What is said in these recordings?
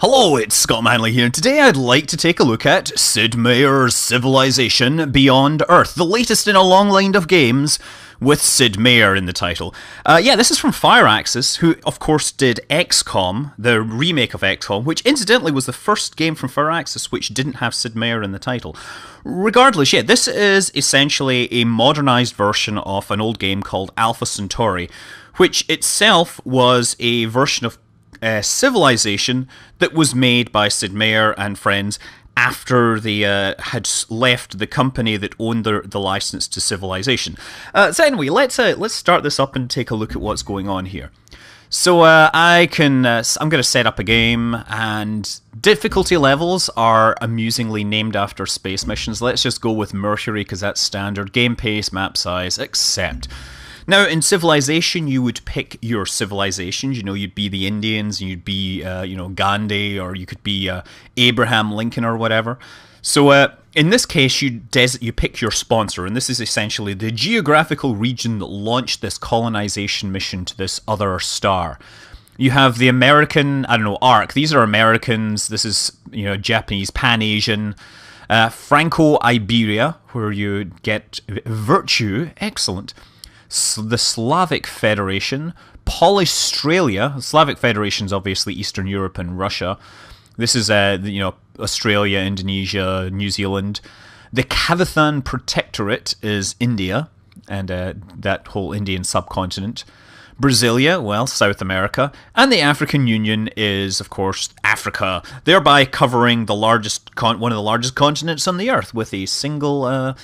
Hello, it's Scott Manley here, and today I'd like to take a look at Sid Meier's Civilization Beyond Earth, the latest in a long line of games with Sid Meier in the title. This is from Firaxis, who of course did XCOM, the remake of XCOM, which incidentally was the first game from Firaxis which didn't have Sid Meier in the title. Regardless, this is essentially a modernized version of an old game called Alpha Centauri, which itself was a version of Civilization that was made by Sid Meier and friends after they had left the company that owned the license to Civilization. So anyway, let's start this up and take a look at what's going on here. So I'm going to set up a game, and difficulty levels are amusingly named after space missions. Let's just go with Mercury because that's standard. Game pace, map size, accept. Now, in Civilization, you would pick your civilizations. You'd be the Indians, you'd be, Gandhi, or you could be Abraham Lincoln or whatever. So, in this case, you pick your sponsor, and this is essentially the geographical region that launched this colonization mission to this other star. You have the American, ARC. These are Americans. This is, Japanese, Pan-Asian. Franco-Iberia, where you get virtue. Excellent. The Slavic Federation, Polystralia. Slavic Federation is obviously Eastern Europe and Russia. This is Australia, Indonesia, New Zealand. The Kavathan Protectorate is India and that whole Indian subcontinent. Brasilia, well, South America, and the African Union is, of course, Africa, thereby covering the largest one of the largest continents on the Earth with a single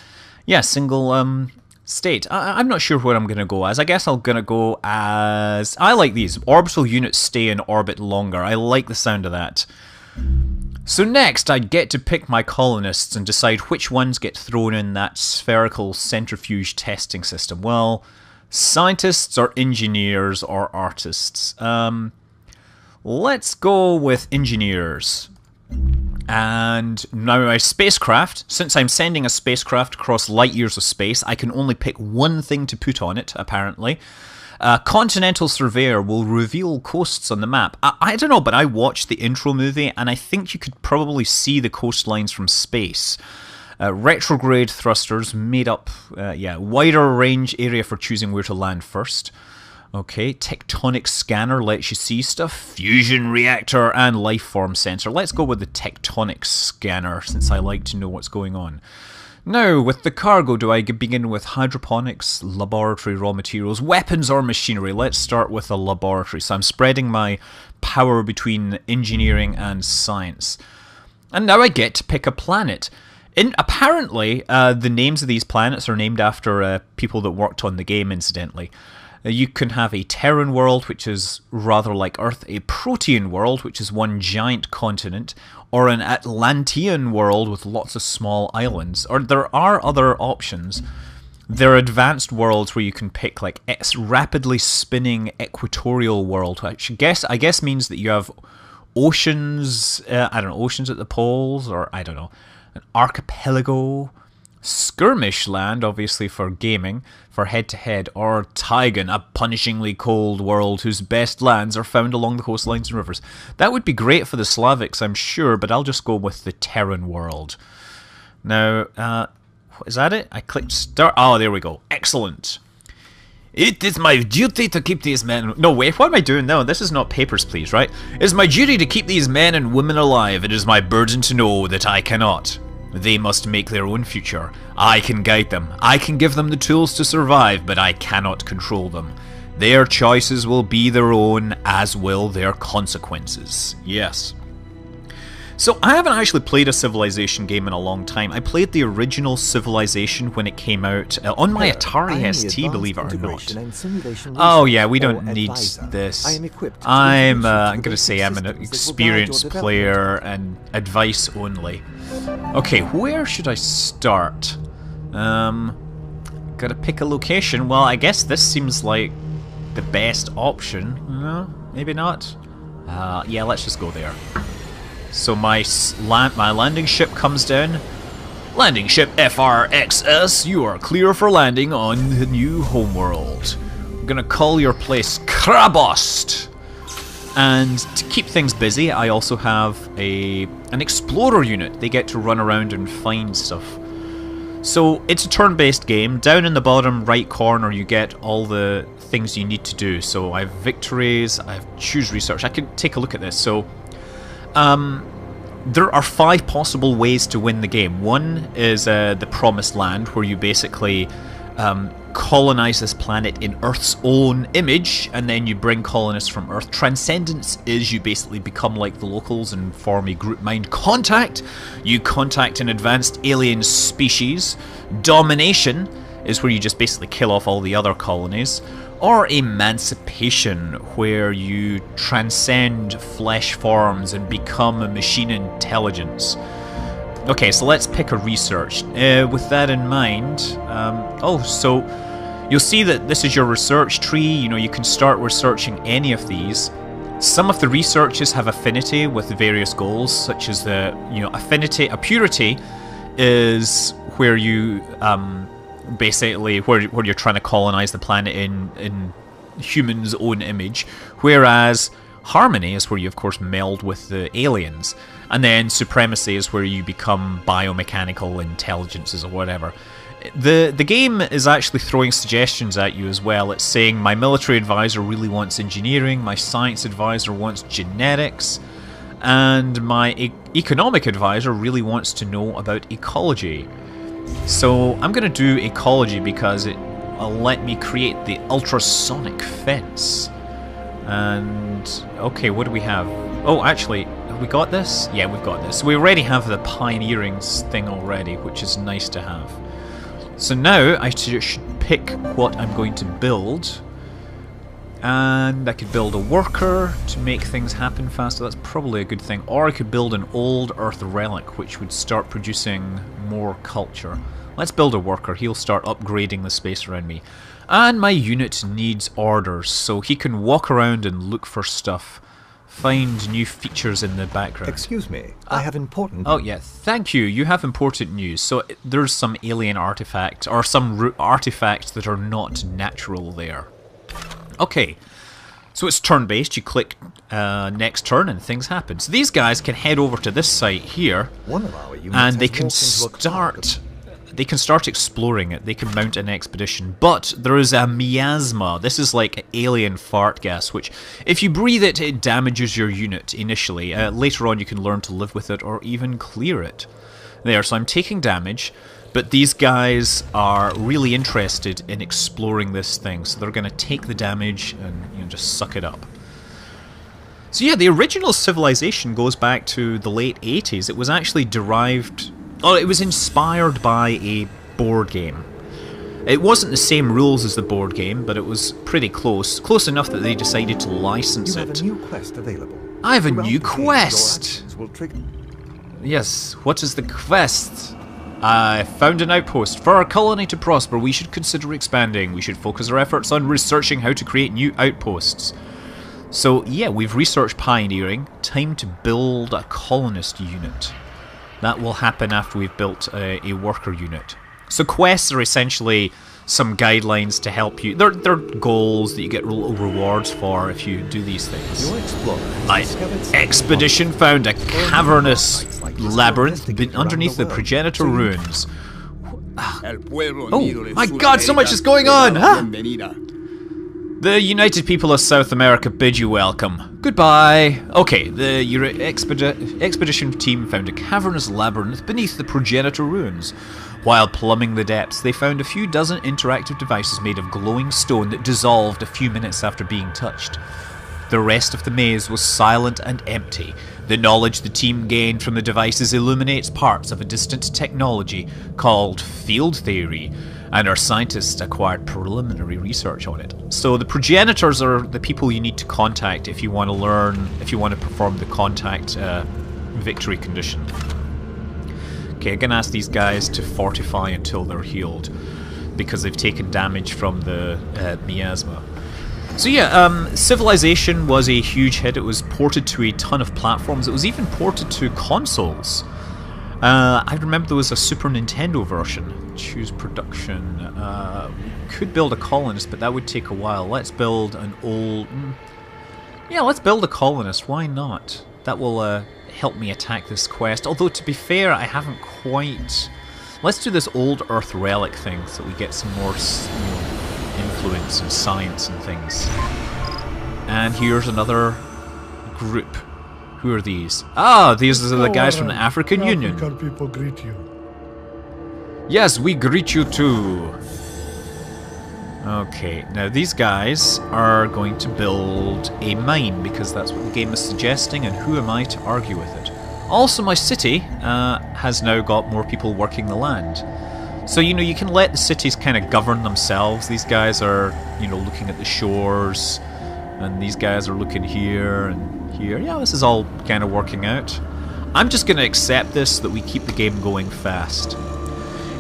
state. I'm not sure what I'm going to go as. I guess I'm going to go as... I like these. Orbital units stay in orbit longer. I like the sound of that. So next, I get to pick my colonists and decide which ones get thrown in that spherical centrifuge testing system. Well, scientists or engineers or artists. Let's go with engineers. And now my spacecraft, since I'm sending a spacecraft across light years of space, I can only pick one thing to put on it, apparently. Continental Surveyor will reveal coasts on the map. I don't know, but I watched the intro movie, and I think you could probably see the coastlines from space. Retrograde thrusters made up, wider range area for choosing where to land first. Okay, tectonic scanner lets you see stuff. Fusion reactor and lifeform sensor. Let's go with the tectonic scanner since I like to know what's going on. Now, with the cargo, do I begin with hydroponics, laboratory raw materials, weapons or machinery? Let's start with the laboratory. So I'm spreading my power between engineering and science. And now I get to pick a planet. Apparently, the names of these planets are named after people that worked on the game, incidentally. You can have a Terran world, which is rather like Earth, a Protean world, which is one giant continent, or an Atlantean world with lots of small islands. Or there are other options. There are advanced worlds where you can pick like rapidly spinning equatorial world, which I guess means that you have oceans, oceans at the poles, or I don't know, an archipelago. Skirmish land, obviously for gaming, for head-to-head, or Tygan, a punishingly cold world whose best lands are found along the coastlines and rivers. That would be great for the Slavics, I'm sure, but I'll just go with the Terran world. Now, is that it? I clicked start. Oh, there we go. Excellent. It is my duty to keep these men... No, wait, what am I doing now? This is not Papers, Please, right? It is my duty to keep these men and women alive. It is my burden to know that I cannot. They must make their own future. I can guide them. I can give them the tools to survive, but I cannot control them. Their choices will be their own, as will their consequences. Yes. So I haven't actually played a Civilization game in a long time. I played the original Civilization when it came out on my Atari ST, believe it or not. Oh yeah, we don't need this. I'm going to say I'm an experienced player and advice only. Okay, where should I start? Gotta pick a location. Well, I guess this seems like the best option. No, maybe not. Yeah, let's just go there. So my landing ship comes down. Landing ship FRXS, you are clear for landing on the new homeworld. I'm gonna call your place Krabost. And to keep things busy, I also have an explorer unit. They get to run around and find stuff. So it's a turn-based game. Down in the bottom right corner you get all the things you need to do. So I have victories, I have choose research. I can take a look at this. So there are 5 possible ways to win the game. One is the Promised Land, where you basically colonize this planet in Earth's own image, and then you bring colonists from Earth. Transcendence is you basically become like the locals and form a group mind. Contact, you contact an advanced alien species. Domination is where you just basically kill off all the other colonies. Or Emancipation, where you transcend flesh forms and become a machine intelligence. Okay, so let's pick a research. With that in mind, so you'll see that this is your research tree. You know, you can start researching any of these. Some of the researches have affinity with the various goals, such as the, affinity. A purity is where you basically where you're trying to colonize the planet in humans' own image, whereas harmony is where you of course meld with the aliens, and then supremacy is where you become biomechanical intelligences or whatever. The game is actually throwing suggestions at you as well. It's saying my military advisor really wants engineering, my science advisor wants genetics, and my economic advisor really wants to know about ecology. So I'm going to do ecology because it will let me create the ultrasonic fence. And okay, what do we have? Oh, actually, have we got this? Yeah, we've got this. We already have the pioneering thing already, which is nice to have. So now I should pick what I'm going to build. And I could build a worker to make things happen faster. That's probably a good thing. Or I could build an old Earth relic, which would start producing more culture. Let's build a worker. He'll start upgrading the space around me. And my unit needs orders, so he can walk around and look for stuff. Find new features in the background. Excuse me, I have important... Oh yeah, thank you. You have important news. So there's some alien artifact, or some artifacts that are not natural there. Okay, so it's turn-based. You click next turn and things happen. So these guys can head over to this site here, and they can start exploring it. They can mount an expedition. But there is a miasma. This is like alien fart gas, which if you breathe it, it damages your unit initially. Later on you can learn to live with it or even clear it. There, so I'm taking damage. But these guys are really interested in exploring this thing, so they're going to take the damage and just suck it up. So yeah, the original civilization goes back to the late 80s. It was actually derived... Oh, it was inspired by a board game. It wasn't the same rules as the board game, but it was pretty close. Close enough that they decided to license it. You have a new quest available. I have a new quest! Yes, what is the quest? I found an outpost. For our colony to prosper, we should consider expanding. We should focus our efforts on researching how to create new outposts. So yeah, we've researched pioneering. Time to build a colonist unit. That will happen after we've built a worker unit. So quests are essentially some guidelines to help you. They're goals that you get little rewards for if you do these things. My expedition found a cavernous labyrinth underneath the progenitor ruins. Oh my god, so much is going on! Huh? The United People of South America bid you welcome. Goodbye. Okay, the expedition team found a cavernous labyrinth beneath the progenitor ruins. While plumbing the depths, they found a few dozen interactive devices made of glowing stone that dissolved a few minutes after being touched. The rest of the maze was silent and empty. The knowledge the team gained from the devices illuminates parts of a distant technology called field theory, and our scientists acquired preliminary research on it. So the progenitors are the people you need to contact if you want to perform the contact victory condition. Okay, I'm gonna ask these guys to fortify until they're healed, because they've taken damage from the miasma. So yeah, Civilization was a huge hit. It was ported to a ton of platforms. It was even ported to consoles. I remember there was a Super Nintendo version. Choose production. We could build a colonist, but that would take a while. Let's build an old... Yeah, let's build a colonist. Why not? That will help me attack this quest. Although, to be fair, I haven't quite... Let's do this old Earth relic thing so we get some more influence and science and things. And here's another group. Who are these? Ah, these are the guys from the African Union. African people greet you. Yes, we greet you too. Okay, now these guys are going to build a mine because that's what the game is suggesting, and who am I to argue with it? Also, my city has now got more people working the land. So, you know, you can let the cities kind of govern themselves. These guys are, you know, looking at the shores, and these guys are looking here and here. Yeah, this is all kind of working out. I'm just going to accept this so that we keep the game going fast.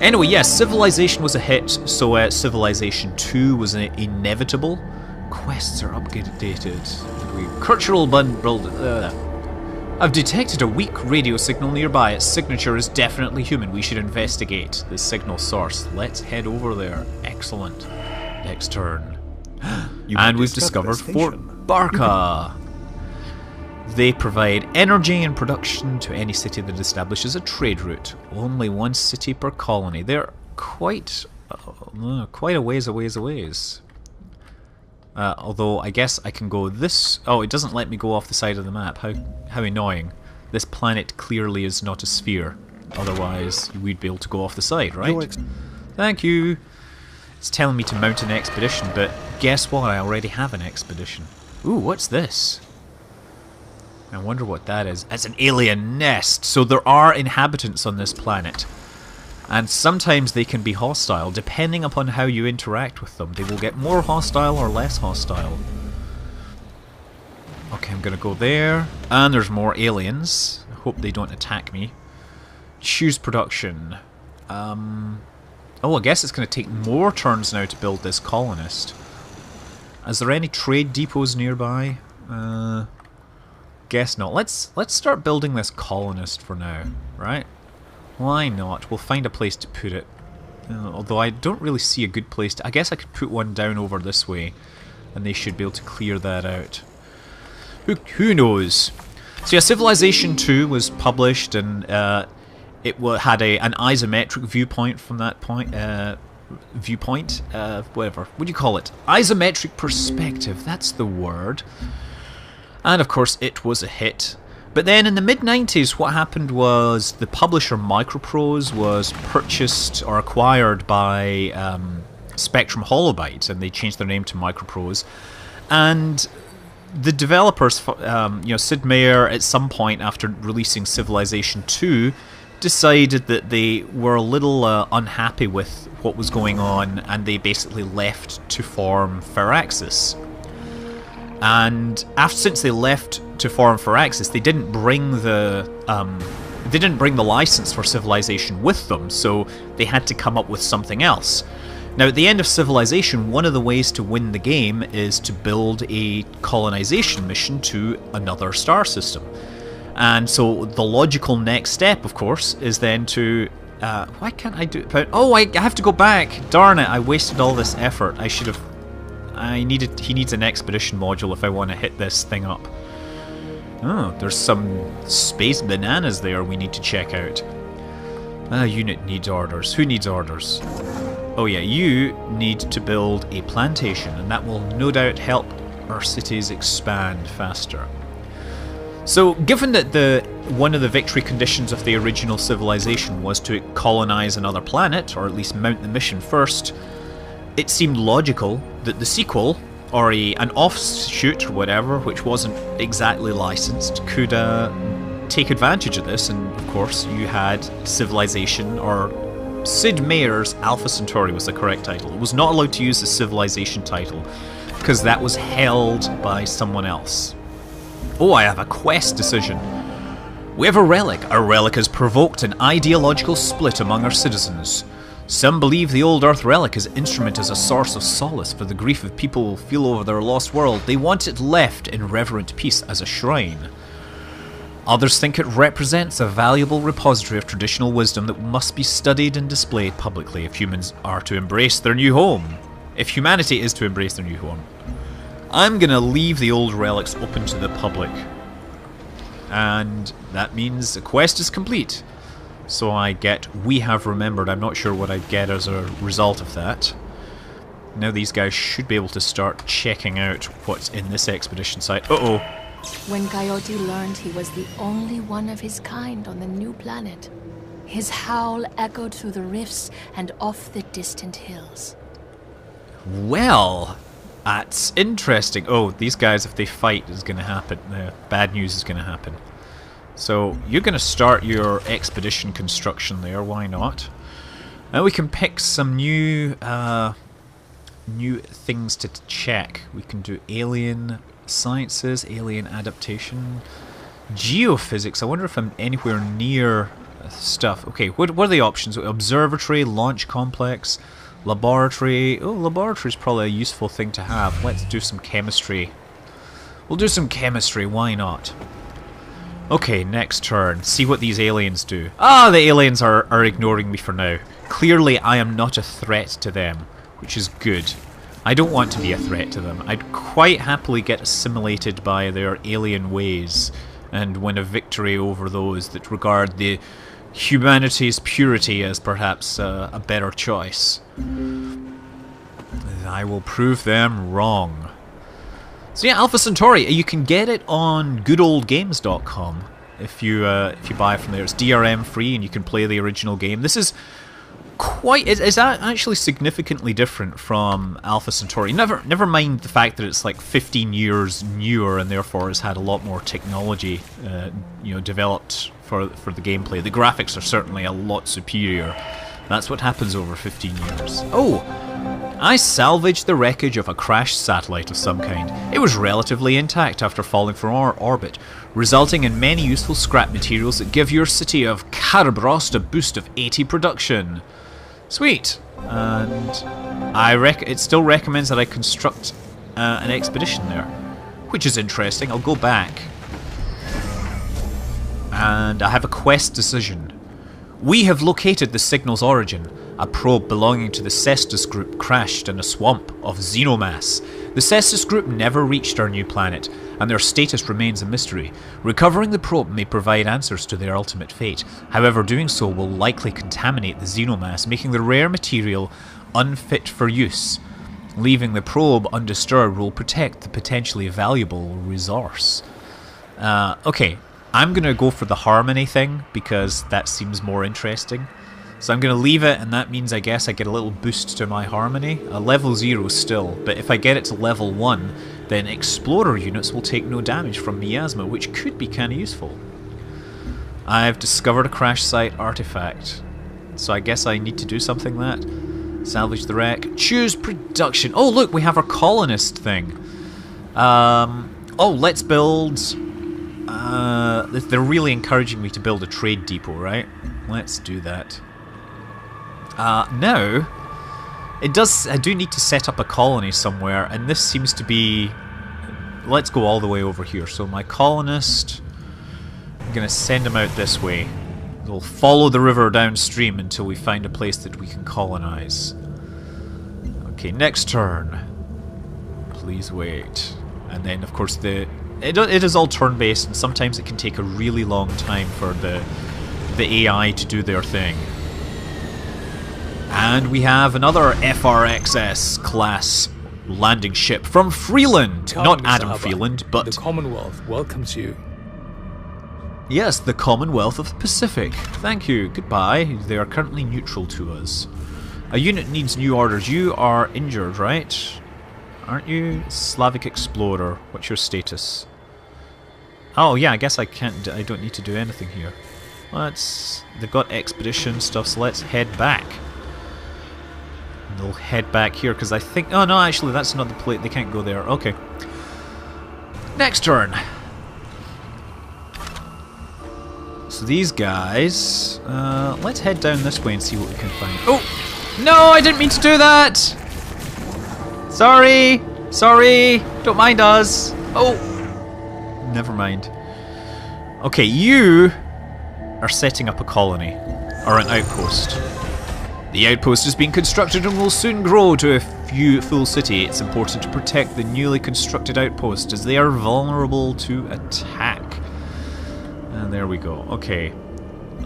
Anyway, yes, Civilization was a hit, so Civilization 2 was inevitable. Quests are updated. Cultural bundle. I've detected a weak radio signal nearby. Its signature is definitely human. We should investigate the signal source. Let's head over there. Excellent. Next turn. And we've discovered Fort Barca. They provide energy and production to any city that establishes a trade route. Only one city per colony. They're quite a ways away. Although I guess I can go this... Oh, it doesn't let me go off the side of the map. How annoying. This planet clearly is not a sphere. Otherwise, we'd be able to go off the side, right? Thank you. It's telling me to mount an expedition, but guess what? I already have an expedition. Ooh, what's this? I wonder what that is. It's an alien nest. So there are inhabitants on this planet. And sometimes they can be hostile, depending upon how you interact with them. They will get more hostile or less hostile. Okay, I'm going to go there. And there's more aliens. I hope they don't attack me. Choose production. Oh, I guess it's going to take more turns now to build this colonist. Is there any trade depots nearby? Guess not. Let's start building this colonist for now, right? Why not? We'll find a place to put it. Although I don't really see a good place to... I guess I could put one down over this way, and they should be able to clear that out. Who knows? So yeah, Civilization 2 was published, and it had an isometric viewpoint from that point. Whatever. What do you call it? Isometric perspective. That's the word. And of course it was a hit. But then in the mid-90s what happened was the publisher Microprose was purchased or acquired by Spectrum Holobyte, and they changed their name to Microprose. And the developers, Sid Meier, at some point after releasing Civilization 2, decided that they were a little unhappy with what was going on, and they basically left to form Firaxis. And since they left to form Firaxis, they didn't bring the license for Civilization with them, so they had to come up with something else. Now, at the end of Civilization, one of the ways to win the game is to build a colonization mission to another star system. And so the logical next step, of course, is then to... why can't I do it? Oh, I have to go back! Darn it, I wasted all this effort. I should have... He needs an expedition module if I want to hit this thing up. Oh, there's some space bananas there we need to check out. Unit needs orders. Who needs orders? Oh yeah, you need to build a plantation, and that will no doubt help our cities expand faster. So, given that one of the victory conditions of the original Civilization was to colonize another planet, or at least mount the mission first, it seemed logical that the sequel, or an offshoot or whatever, which wasn't exactly licensed, could take advantage of this. And of course you had Civilization, or Sid Meier's Alpha Centauri was the correct title. It was not allowed to use the Civilization title because that was held by someone else. Oh, I have a quest decision. We have a relic. Our relic has provoked an ideological split among our citizens. Some believe the old Earth relic is instrument as a source of solace for the grief of people who feel over their lost world. They want it left in reverent peace as a shrine. Others think it represents a valuable repository of traditional wisdom that must be studied and displayed publicly if humans are to embrace their new home. If humanity is to embrace their new home. I'm going to leave the old relics open to the public. And that means the quest is complete. So I get We Have Remembered. I'm not sure what I'd get as a result of that. Now these guys should be able to start checking out what's in this expedition site. Uh-oh. When Coyote learned he was the only one of his kind on the new planet, his howl echoed through the rifts and off the distant hills. Well, that's interesting. Oh, these guys, if they fight, is going to happen. Bad news is going to happen. So you're going to start your expedition construction there. Why not? Now we can pick some new things to check. We can do alien sciences, alien adaptation, geophysics. I wonder if I'm anywhere near stuff. Okay, what are the options? Observatory, launch complex, laboratory. Oh, laboratory is probably a useful thing to have. Let's do some chemistry. We'll do some chemistry, why not? Okay, next turn. See what these aliens do. Ah, the aliens are ignoring me for now. Clearly I am not a threat to them, which is good. I don't want to be a threat to them. I'd quite happily get assimilated by their alien ways and win a victory over those that regard the humanity's purity as perhaps a better choice. I will prove them wrong. So yeah, Alpha Centauri, you can get it on goodoldgames.com if you buy it from there. It's DRM free and you can play the original game. This is is actually significantly different from Alpha Centauri. Never mind the fact that it's like 15 years newer and therefore has had a lot more technology developed for the gameplay. The graphics are certainly a lot superior. That's what happens over 15 years. Oh! I salvaged the wreckage of a crashed satellite of some kind. It was relatively intact after falling from our orbit, resulting in many useful scrap materials that give your city of Karabrost a boost of 80 production. Sweet. And it still recommends that I construct an expedition there, which is interesting. I'll go back. And I have a quest decision. We have located the signal's origin. A probe belonging to the Cestus group crashed in a swamp of xenomass. The Cestus group never reached our new planet, and their status remains a mystery. Recovering the probe may provide answers to their ultimate fate. However, doing so will likely contaminate the xenomass, making the rare material unfit for use. Leaving the probe undisturbed will protect the potentially valuable resource. Okay, I'm going to go for the harmony thing, because that seems more interesting. So I'm going to leave it, and that means I guess I get a little boost to my harmony. Level 0 still, but if I get it to level 1, then explorer units will take no damage from miasma, which could be kind of useful. I've discovered a crash site artifact, so I guess I need to do something that. Salvage the wreck. Choose production. Oh look, we have our colonist thing. Oh, let's build... they're really encouraging me to build a trade depot, right? Let's do that. Now, I do need to set up a colony somewhere, and this seems to be... Let's go all the way over here. So my colonist, I'm going to send him out this way. We'll follow the river downstream until we find a place that we can colonize. Okay, next turn. Please wait. And then, of course, it is all turn-based, and sometimes it can take a really long time for the AI to do their thing. And we have another FRXS class landing ship from Freeland. Not Adam Freeland, but... The Commonwealth welcomes you. Yes, the Commonwealth of the Pacific. Thank you. Goodbye. They are currently neutral to us. A unit needs new orders. You are injured, right? Aren't you? Slavic Explorer. What's your status? Oh yeah, I guess I don't need to do anything here. They've got expedition stuff, so let's head back. And they'll head back here, because I think... Oh no, actually that's not the plate, they can't go there. Okay. Next turn. So these guys... let's head down this way and see what we can find. Oh! No, I didn't mean to do that! Sorry! Sorry! Don't mind us! Oh! Never mind. Okay, you are setting up a colony. Or an outpost. The outpost is being constructed and will soon grow to a full city. It's important to protect the newly constructed outpost as they are vulnerable to attack. And there we go. Okay.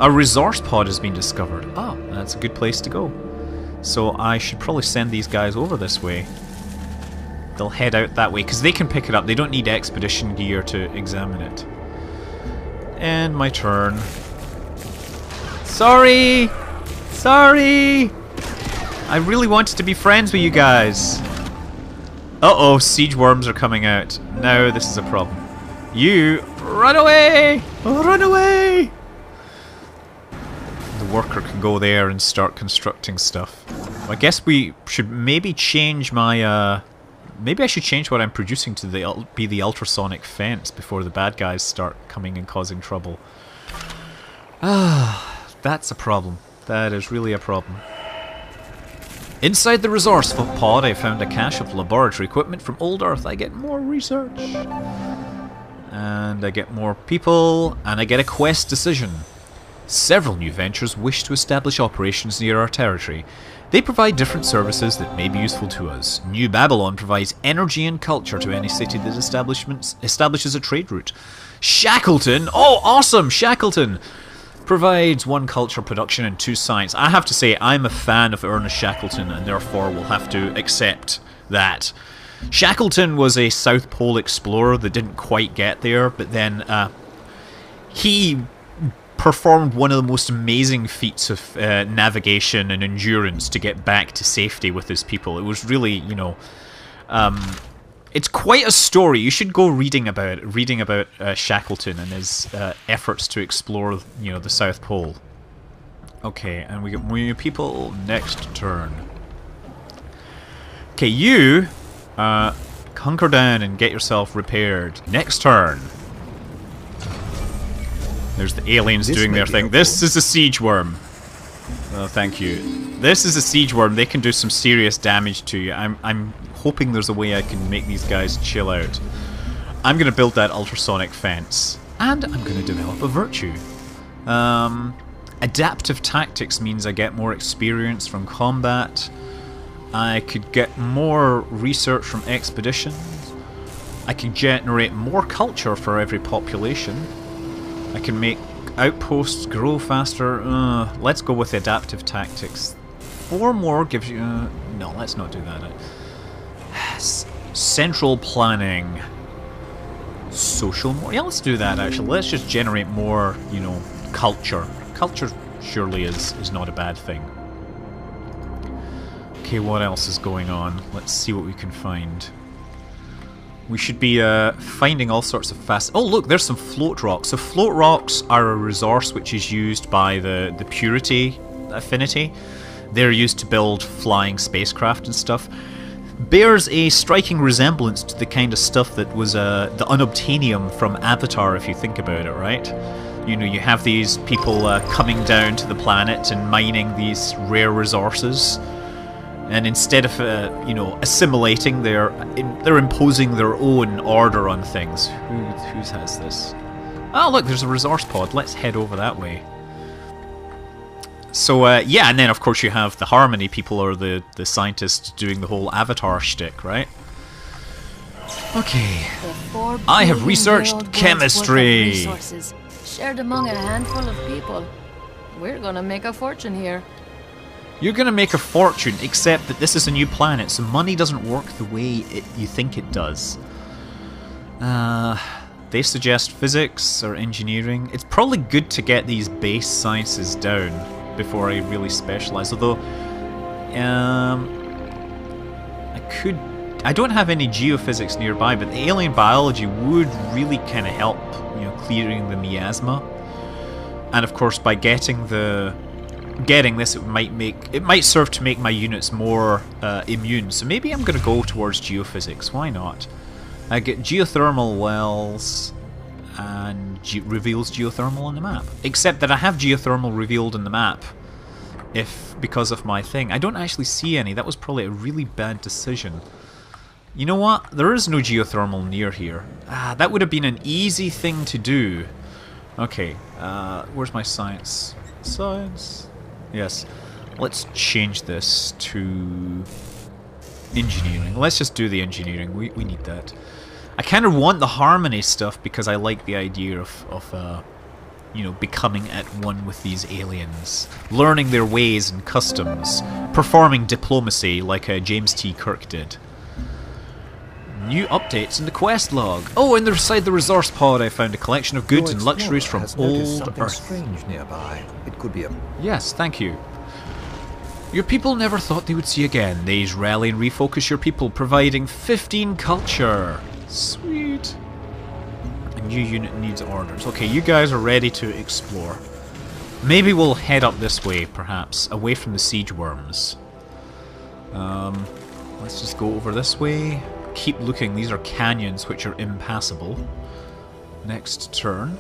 A resource pod has been discovered. Oh, that's a good place to go. So I should probably send these guys over this way. They'll head out that way because they can pick it up. They don't need expedition gear to examine it. And my turn. Sorry! Sorry! I really wanted to be friends with you guys. Uh-oh, siege worms are coming out. Now this is a problem. You, run away! Run away! The worker can go there and start constructing stuff. I guess we should maybe change my, maybe I should change what I'm producing to be the ultrasonic fence before the bad guys start coming and causing trouble. Ah, that's a problem. That is really a problem. Inside the resource pod, I found a cache of laboratory equipment from old Earth. I get more research. And I get more people, and I get a quest decision. Several new ventures wish to establish operations near our territory. They provide different services that may be useful to us. New Babylon provides energy and culture to any city that establishes a trade route. Shackleton, oh awesome, Shackleton, provides 1 culture production and 2 science. I have to say, I'm a fan of Ernest Shackleton and therefore will have to accept that. Shackleton was a South Pole explorer that didn't quite get there, but then he performed one of the most amazing feats of navigation and endurance to get back to safety with his people. It was really, you know, it's quite a story. You should go reading about Shackleton and his efforts to explore, you know, the South Pole. Okay, and we get more new people next turn. Okay, you hunker down and get yourself repaired. Next turn. There's the aliens doing their thing. This is a siege worm. Oh, thank you. This is a siege worm. They can do some serious damage to you. I'm hoping there's a way I can make these guys chill out. I'm going to build that ultrasonic fence. And I'm going to develop a virtue. Adaptive tactics means I get more experience from combat. I could get more research from expeditions. I can generate more culture for every population. I can make outposts grow faster. Let's go with adaptive tactics. 4 more gives you... no, let's not do that. Central planning. Social more. Yeah, let's do that actually. Let's just generate more, you know, culture. Culture surely is not a bad thing. Okay, what else is going on? Let's see what we can find. We should be finding all sorts of fast... Oh, look, there's some float rocks. So float rocks are a resource which is used by the Purity Affinity. They're used to build flying spacecraft and stuff. Bears a striking resemblance to the kind of stuff that was the unobtainium from Avatar, if you think about it, right? You know, you have these people coming down to the planet and mining these rare resources. And instead of, you know, assimilating, they're imposing their own order on things. Whose has this? Oh, look, there's a resource pod. Let's head over that way. So, yeah, and then, of course, you have the Harmony people, or the scientists doing the whole Avatar shtick, right? Okay. I have researched chemistry. Shared among a handful of people. We're gonna make a fortune here. You're going to make a fortune, except that this is a new planet, so money doesn't work the way you think it does. They suggest physics or engineering. It's probably good to get these base sciences down before I really specialize, although I don't have any geophysics nearby, but the alien biology would really kind of help, you know, clearing the miasma. And of course, by getting this, it might serve to make my units more immune. So maybe I'm going to go towards geophysics. Why not? I get geothermal wells and reveals geothermal on the map. Except that I have geothermal revealed in the map because of my thing. I don't actually see any. That was probably a really bad decision. You know what? There is no geothermal near here. That would have been an easy thing to do. Okay, where's my science? Science. Yes. Let's change this to engineering. Let's just do the engineering. We need that. I kind of want the harmony stuff because I like the idea of you know, becoming at one with these aliens, learning their ways and customs, performing diplomacy like James T. Kirk did. New updates in the quest log. Oh, and inside the resource pod I found a collection of goods Your and luxuries from explorer has noticed old something Earth. strange nearby. It could be a... Yes, thank you. Your people never thought they would see again. These rally and refocus your people, providing 15 culture. Sweet. A new unit needs orders. Okay, you guys are ready to explore. Maybe we'll head up this way, perhaps, away from the siege worms. Let's just go over this way. Keep looking. These are canyons which are impassable. Next turn.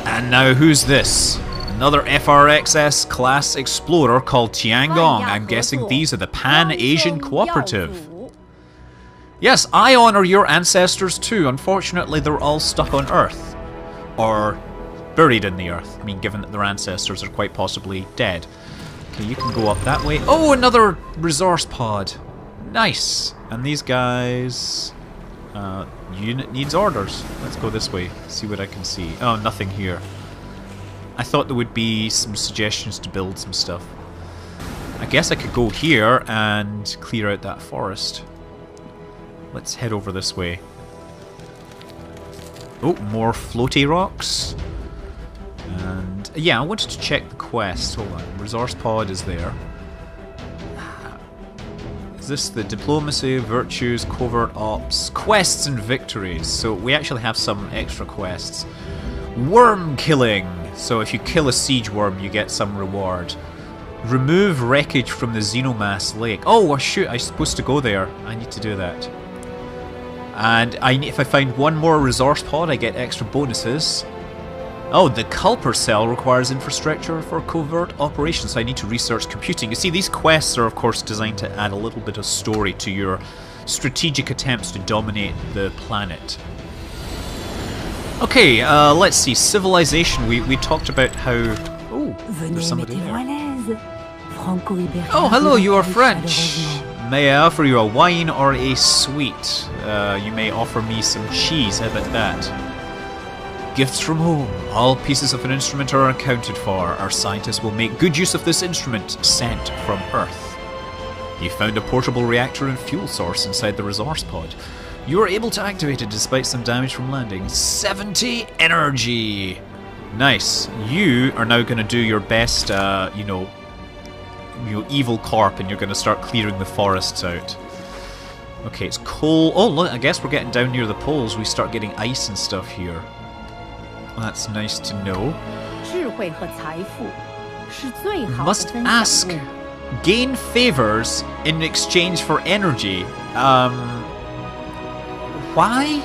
And now who's this? Another FRXS class explorer called Tiangong. I'm guessing these are the Pan-Asian Cooperative. Yes, I honor your ancestors too. Unfortunately, they're all stuck on Earth. Or buried in the Earth. I mean, given that their ancestors are quite possibly dead. Okay, you can go up that way. Oh, another resource pod. Nice. And these guys... unit needs orders. Let's go this way. See what I can see. Oh, nothing here. I thought there would be some suggestions to build some stuff. I guess I could go here and clear out that forest. Let's head over this way. Oh, more floaty rocks. And yeah, I wanted to check the quest. Hold on. Resource pod is there. Is this the diplomacy, virtues, covert ops, quests and victories? So we actually have some extra quests. Worm killing. So if you kill a siege worm, you get some reward. Remove wreckage from the Xenomass Lake. Oh, shoot, I'm supposed to go there. I need to do that. And if I find one more resource pod, I get extra bonuses. Oh, the Culper cell requires infrastructure for covert operations, so I need to research computing. You see, these quests are, of course, designed to add a little bit of story to your strategic attempts to dominate the planet. Okay, let's see. Civilization. We talked about how... Oh, there's somebody there. Oh, hello, you are French. May I offer you a wine or a sweet? You may offer me some cheese, how about that? Gifts from home. All pieces of an instrument are accounted for. Our scientists will make good use of this instrument sent from Earth. You found a portable reactor and fuel source inside the resource pod. You were able to activate it despite some damage from landing. 70 energy! Nice. You are now going to do your best, you know, evil corp, and you're going to start clearing the forests out. Okay, it's coal. Oh, look, I guess we're getting down near the poles. We start getting ice and stuff here. That's nice to know. Must ask. Gain favors in exchange for energy. Why?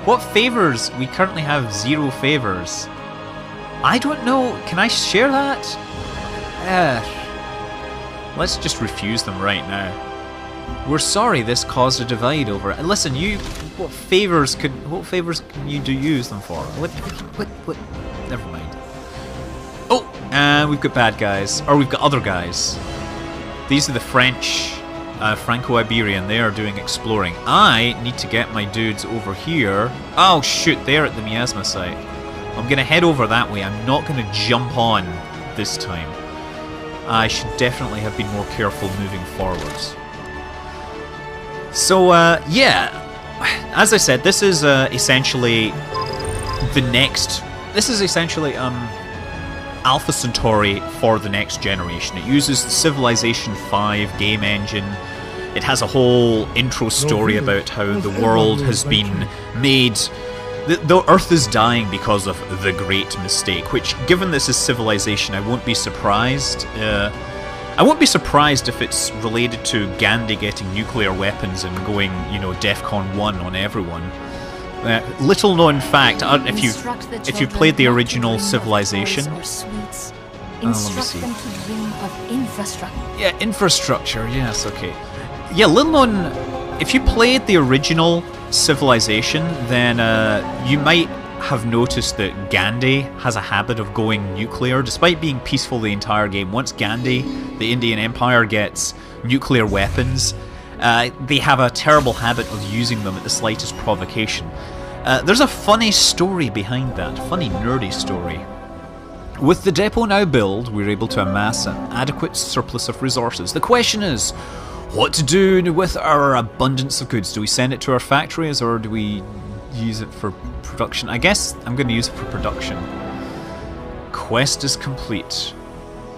What favors? We currently have 0 favors. I don't know. Can I share that? Let's just refuse them right now. We're sorry this caused a divide over it. And listen, you, what favors can you use them for? What? Never mind. Oh, and we've got bad guys, or we've got other guys. These are the French, Franco-Iberian. They are doing exploring. I need to get my dudes over here. Oh shoot, they're at the miasma site. I'm gonna head over that way. I'm not gonna jump on this time. I should definitely have been more careful moving forwards. So, yeah, as I said, this is essentially the next... This is essentially Alpha Centauri for the next generation. It uses the Civilization 5 game engine. It has a whole intro story about how the world has been made... The Earth is dying because of the Great Mistake, which, given this is Civilization, I won't be surprised. I won't be surprised if it's related to Gandhi getting nuclear weapons and going, you know, DEFCON 1 on everyone. Little known fact, if you played the original Civilization... let me see. Yeah, infrastructure, yes, okay. Yeah, little known... If you played the original Civilization, then you might have noticed that Gandhi has a habit of going nuclear, despite being peaceful the entire game. Once Gandhi, the Indian Empire, gets nuclear weapons, they have a terrible habit of using them at the slightest provocation. There's a funny story behind that, funny nerdy story. With the depot now built, we're able to amass an adequate surplus of resources. The question is, what to do with our abundance of goods? Do we send it to our factories or do we use it for production? I guess I'm going to use it for production. Quest is complete.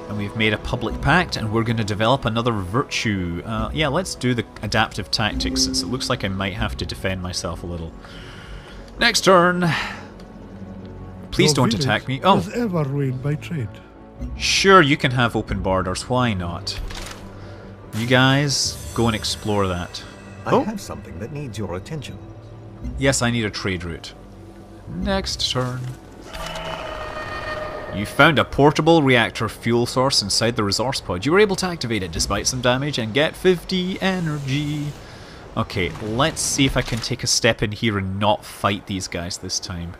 And we've made a public pact and we're going to develop another virtue. Yeah, let's do the adaptive tactics since it looks like I might have to defend myself a little. Next turn. Please don't attack me. Oh, was ever ruined by trade. Sure, you can have open borders. Why not? You guys, go and explore that. I have something that needs your attention. Yes, I need a trade route. Next turn. You found a portable reactor fuel source inside the resource pod. You were able to activate it despite some damage and get 50 energy. Okay, let's see if I can take a step in here and not fight these guys this time.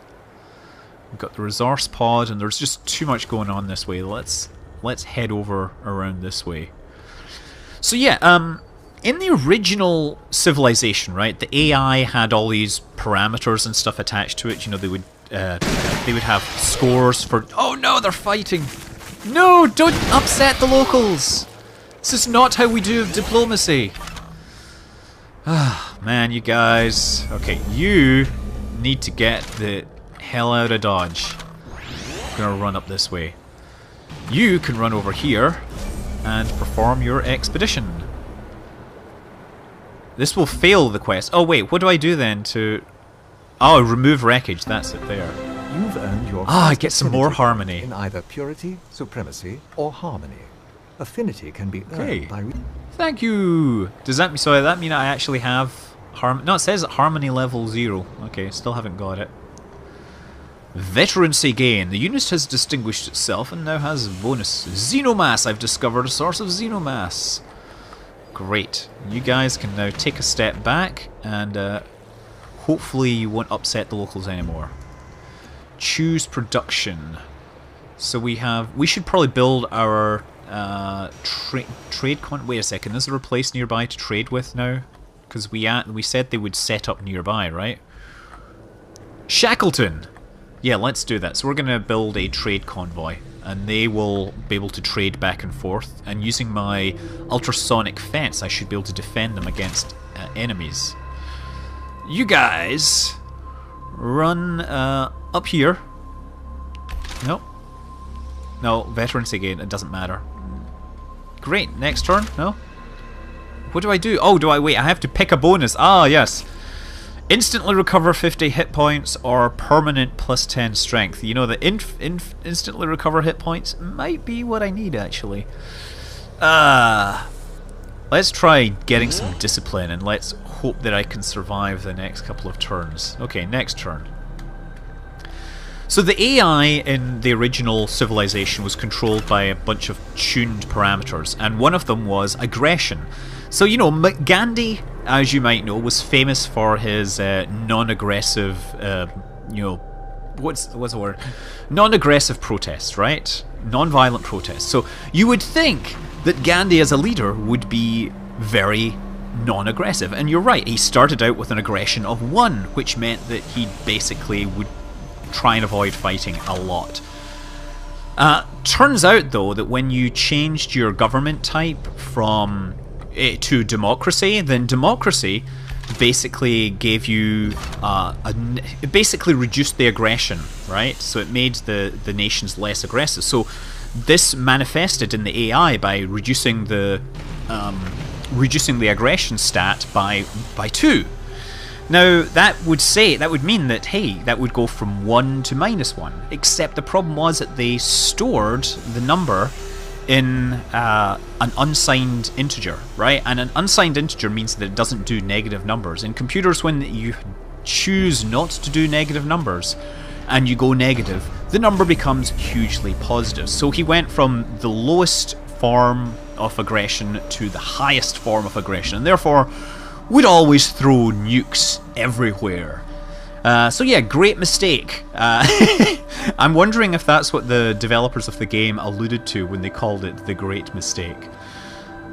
We've got the resource pod and there's just too much going on this way. Let's head over around this way. So yeah, in the original Civilization, right, the AI had all these parameters and stuff attached to it. You know, they would have scores for... Oh no, they're fighting! No, don't upset the locals! This is not how we do diplomacy! Ah, man, you guys... Okay, you need to get the hell out of Dodge. I'm gonna run up this way. You can run over here and perform your expedition. This will fail the quest. Oh wait, what do I do then to... Oh, remove wreckage, that's it there. You've earned your I first get some more affinity harmony. in either purity, supremacy, or harmony. Affinity can be Okay. earned by... Thank you! Does that mean... So that mean I actually have... No, it says harmony level 0. Okay, still haven't got it. Veterancy gain. The unit has distinguished itself and now has bonus. Xenomass. I've discovered a source of Xenomass. Great. You guys can now take a step back and hopefully you won't upset the locals anymore. Choose production. So we should probably build our trade con... Wait a second, is there a place nearby to trade with now? Because we said they would set up nearby, right? Shackleton! Yeah, let's do that. So we're going to build a trade convoy, and they will be able to trade back and forth, and using my ultrasonic fence I should be able to defend them against enemies. You guys run up here. Nope. No, veterans again, it doesn't matter. Great, next turn? No? What do I do? Oh, do I wait? I have to pick a bonus. Ah, yes. Instantly recover 50 hit points or permanent plus 10 strength. You know, the instantly recover hit points might be what I need, actually. Let's try getting some discipline and let's hope that I can survive the next couple of turns. Okay, next turn. So the AI in the original Civilization was controlled by a bunch of tuned parameters, and one of them was aggression. So, you know, Gandhi, as you might know, was famous for his non-aggressive, you know, what's the word? Non-aggressive protests, right? Non-violent protests. So you would think that Gandhi as a leader would be very non-aggressive, and you're right, he started out with an aggression of 1, which meant that he basically would try and avoid fighting a lot. Turns out, though, that when you changed your government type from to democracy, then democracy basically gave you it basically reduced the aggression, right? So it made the nations less aggressive. So this manifested in the AI by reducing the aggression stat by 2. Now that would mean that, hey, that would go from 1 to -1. Except the problem was that they stored the number in an unsigned integer, right? And an unsigned integer means that it doesn't do negative numbers. In computers, when you choose not to do negative numbers and you go negative, the number becomes hugely positive. So he went from the lowest form of aggression to the highest form of aggression, and therefore would always throw nukes everywhere. So yeah, great mistake. I'm wondering if that's what the developers of the game alluded to when they called it the Great Mistake.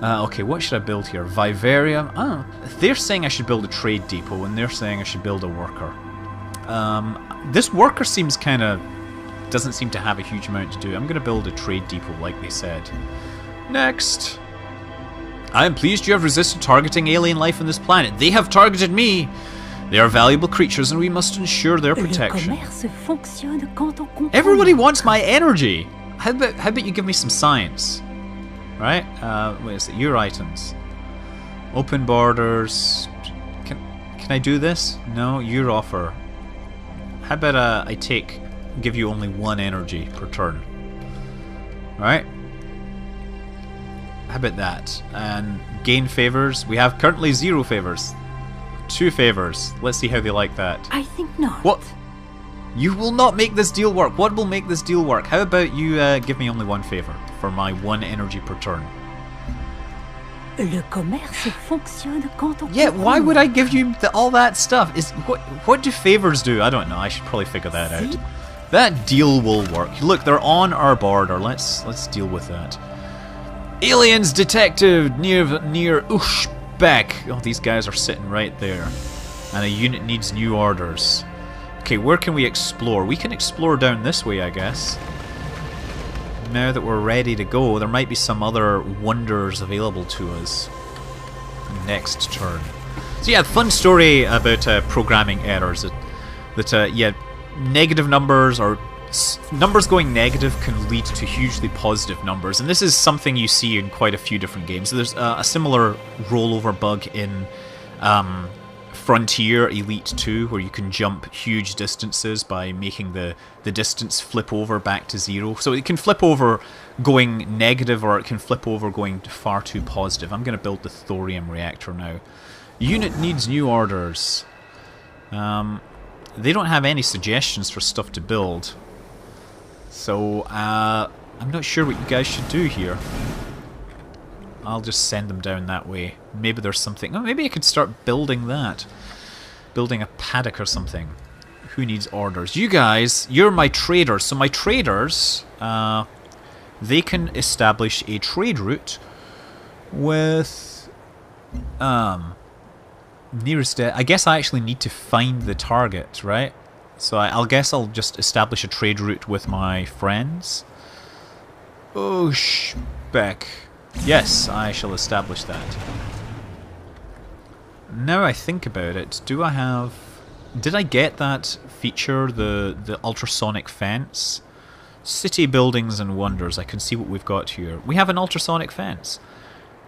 Okay, what should I build here? Vivarium? Oh, they're saying I should build a trade depot, and they're saying I should build a worker. This worker seems kind of... doesn't seem to have a huge amount to do. I'm going to build a trade depot like they said. Next. I am pleased you have resisted targeting alien life on this planet. They have targeted me. They are valuable creatures and we must ensure their protection. Everybody wants my energy. How about you give me some science? Right? Wait, is it your items? Open borders. Can I do this? No, your offer. How about I give you only 1 energy per turn? Right? How about that? And gain favors. We have currently 0 favors. 2 favors. Let's see how they like that. I think not. What? You will not make this deal work. What will make this deal work? How about you give me only 1 favor for my 1 energy per turn? Le commerce fonctionne quand on Yeah, why would I give you all that stuff? What do favors do? I don't know. I should probably figure that out. That deal will work. Look, they're on our border. Let's deal with that. Aliens detected near Ushbek. Oh, these guys are sitting right there. And a unit needs new orders. Okay, where can we explore? We can explore down this way, I guess. Now that we're ready to go, there might be some other wonders available to us next turn. So yeah, fun story about programming errors. Yeah, negative numbers or numbers going negative can lead to hugely positive numbers, and this is something you see in quite a few different games. So there's a similar rollover bug in Frontier Elite 2, where you can jump huge distances by making the distance flip over back to 0. So it can flip over going negative, or it can flip over going far too positive. I'm going to build the thorium reactor now. Unit needs new orders. They don't have any suggestions for stuff to build. So, I'm not sure what you guys should do here. I'll just send them down that way. Maybe there's something... Oh, maybe I could start building that. Building a paddock or something. Who needs orders? You guys, you're my traders. So my traders, they can establish a trade route with... nearest... I guess I actually need to find the target, right? So I'll guess I'll just establish a trade route with my friends. Oh, Shbeck. Yes, I shall establish that. Now I think about it, do I have... Did I get that feature, the ultrasonic fence? City buildings and wonders. I can see what we've got here. We have an ultrasonic fence.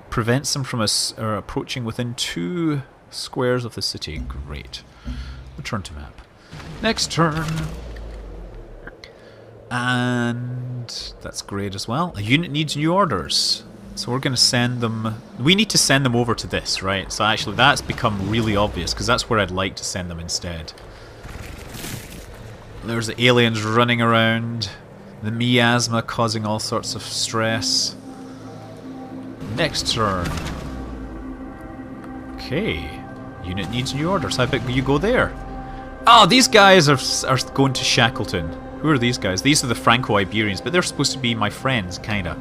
Prevents them from us approaching within 2 squares of the city. Great. Return to map. Next turn. And that's great as well. A unit needs new orders. So we're going to send them... We need to send them over to this, right? So actually that's become really obvious, because that's where I'd like to send them instead. There's the aliens running around. The miasma causing all sorts of stress. Next turn. Okay. Unit needs new orders. How about you go there? Oh, these guys are going to Shackleton. Who are these guys? These are the Franco-Iberians, but they're supposed to be my friends, kinda.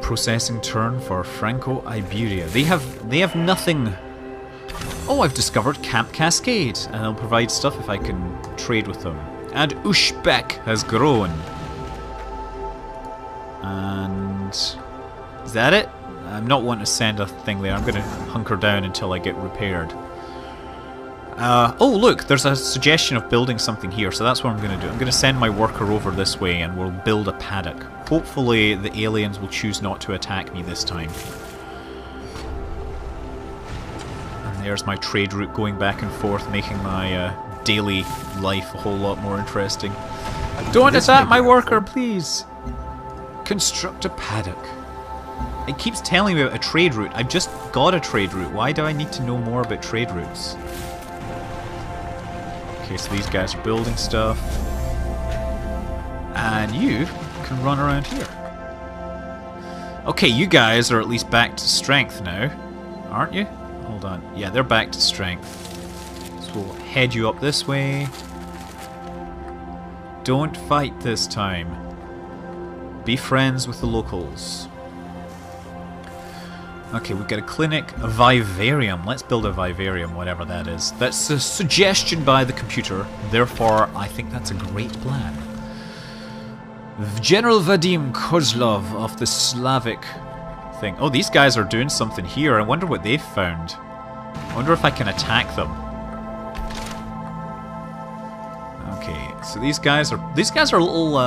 Processing turn for Franco-Iberia. They have nothing. Oh, I've discovered Camp Cascade, and they'll provide stuff if I can trade with them. And Ushbek has grown. And is that it? I'm not wanting to send a thing there. I'm going to hunker down until I get repaired. Oh look, there's a suggestion of building something here, so that's what I'm going to do. I'm going to send my worker over this way and we'll build a paddock. Hopefully the aliens will choose not to attack me this time. And there's my trade route going back and forth, making my daily life a whole lot more interesting. Don't attack my worker, please! Construct a paddock. It keeps telling me about a trade route. I've just got a trade route. Why do I need to know more about trade routes? Okay, so these guys are building stuff. And you can run around here. Okay, you guys are at least back to strength now, aren't you? Hold on. Yeah, they're back to strength. So we'll head you up this way. Don't fight this time. Be friends with the locals. Okay, we've got a clinic, a vivarium. Let's build a vivarium, whatever that is. That's a suggestion by the computer. Therefore, I think that's a great plan. General Vadim Kozlov of the Slavic thing. Oh, these guys are doing something here. I wonder what they've found. I wonder if I can attack them. Okay, so these guys are a little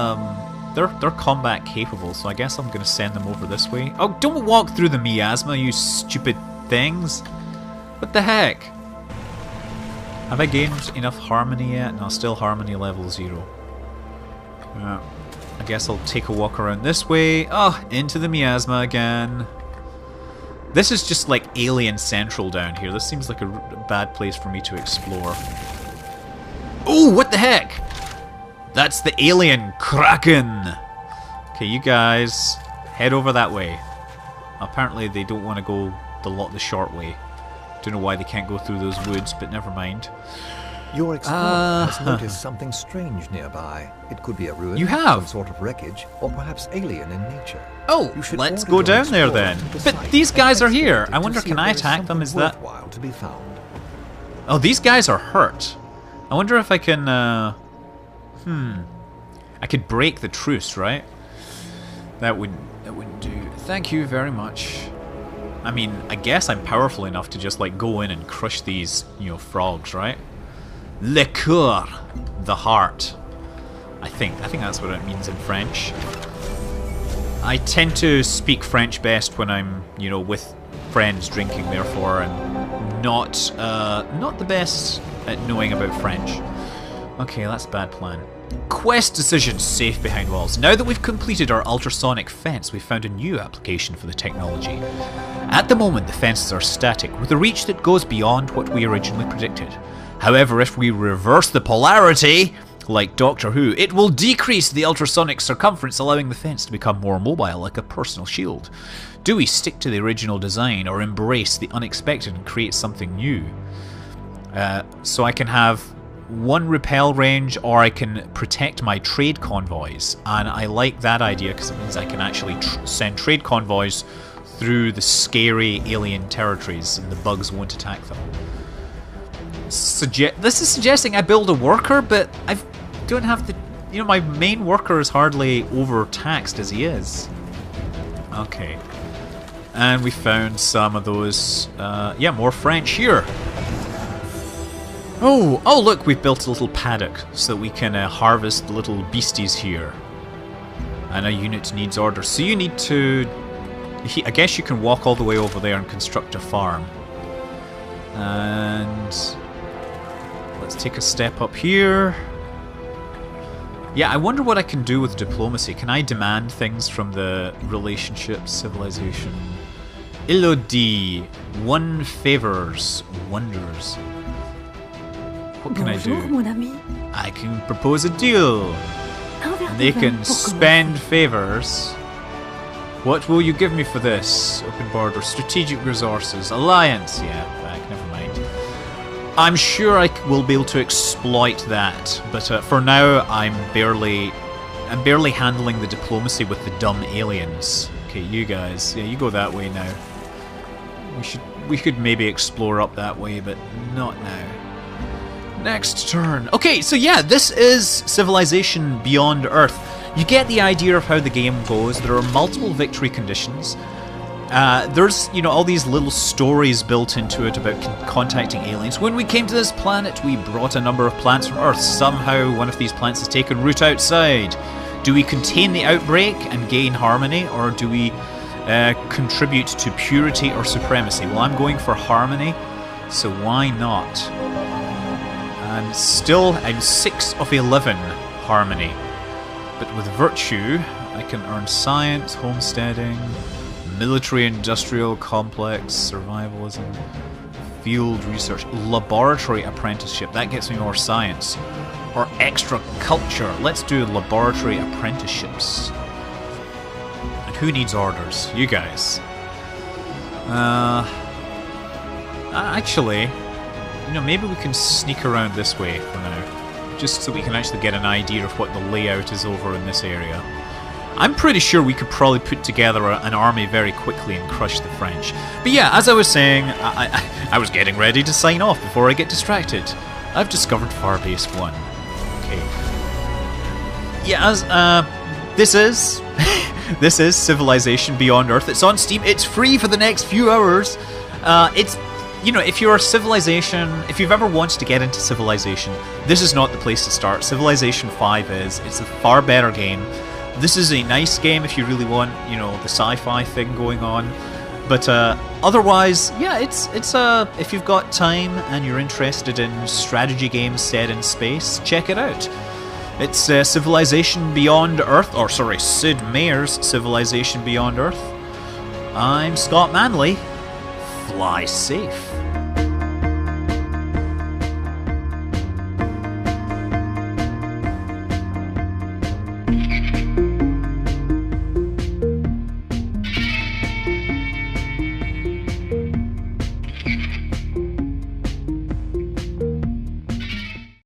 they're combat capable, so I guess I'm gonna send them over this way. Oh, don't walk through the miasma, you stupid things! What the heck? Have I gained enough harmony yet? No, still harmony level 0. I guess I'll take a walk around this way. Oh, into the miasma again. This is just like Alien Central down here. This seems like a bad place for me to explore. Oh, what the heck? That's the alien Kraken! Okay, you guys, head over that way. Apparently they don't want to go the short way. Don't know why they can't go through those woods, but never mind. Your explorer has noticed something strange nearby. It could be a ruin, You have? some sort of wreckage, or perhaps alien in nature. Oh, You should let's order go your down there explorer then. to the But site these guys are and here. investigate I to wonder, see can if I there is attack them? something Is that... worthwhile to be found. Oh, these guys are hurt. I wonder if I can, I could break the truce, right? That wouldn't do. Thank you very much. I mean, I guess I'm powerful enough to just, like, go in and crush these, you know, frogs, right? Le cœur, the heart. I think that's what it means in French. I tend to speak French best when I'm, you know, with friends drinking, therefore, and not the best at knowing about French. Okay, that's a bad plan. Quest decision, safe behind walls. Now that we've completed our ultrasonic fence, we've found a new application for the technology. At the moment, the fences are static, with a reach that goes beyond what we originally predicted. However, if we reverse the polarity, like Doctor Who, it will decrease the ultrasonic circumference, allowing the fence to become more mobile, like a personal shield. Do we stick to the original design, or embrace the unexpected and create something new? So I can have one repel range, or I can protect my trade convoys, and I like that idea because it means I can actually send trade convoys through the scary alien territories and the bugs won't attack them. This is suggesting I build a worker, but I don't have the... You know, my main worker is hardly overtaxed as he is. Okay. And we found some of those... yeah, more French here. Oh, look, we've built a little paddock so that we can harvest the little beasties here. And a unit needs orders. So you need to... I guess you can walk all the way over there and construct a farm. And... let's take a step up here. Yeah, I wonder what I can do with diplomacy. Can I demand things from the relationship civilization? Elodie. One favors wonders. What can I do? Bonjour, mon ami. I can propose a deal. Un verre And they de vin can pour spend favors. What will you give me for this? Open border, strategic resources, alliance. Yeah, back, never mind. I'm sure I will be able to exploit that, but for now I'm barely handling the diplomacy with the dumb aliens. Okay, you guys, yeah, you go that way now. We could maybe explore up that way, but not now. Next turn. Okay, so yeah, this is Civilization Beyond Earth. You get the idea of how the game goes. There are multiple victory conditions. There's, you know, all these little stories built into it about contacting aliens. When we came to this planet, we brought a number of plants from Earth. Somehow, one of these plants has taken root outside. Do we contain the outbreak and gain harmony, or do we contribute to purity or supremacy? Well, I'm going for harmony, so why not? And still, I'm 6 of 11 harmony. But with virtue, I can earn science, homesteading, military-industrial complex, survivalism, field research, laboratory apprenticeship. That gets me more science. Or extra culture. Let's do laboratory apprenticeships. And who needs orders? You guys. Actually, you know, maybe we can sneak around this way for now, just so we can actually get an idea of what the layout is over in this area. I'm pretty sure we could probably put together an army very quickly and crush the French. But yeah, as I was saying, I was getting ready to sign off before I get distracted. I've discovered Farbase 1. Okay. Yeah, as, this is... this is Civilization Beyond Earth. It's on Steam. It's free for the next few hours. It's... You know, if you're a Civilization... If you've ever wanted to get into Civilization, this is not the place to start. Civilization 5 is. It's a far better game. This is a nice game if you really want, you know, the sci-fi thing going on. But otherwise, yeah, it's if you've got time and you're interested in strategy games set in space, check it out. It's Civilization Beyond Earth, or sorry, Sid Meier's Civilization Beyond Earth. I'm Scott Manley. Fly safe.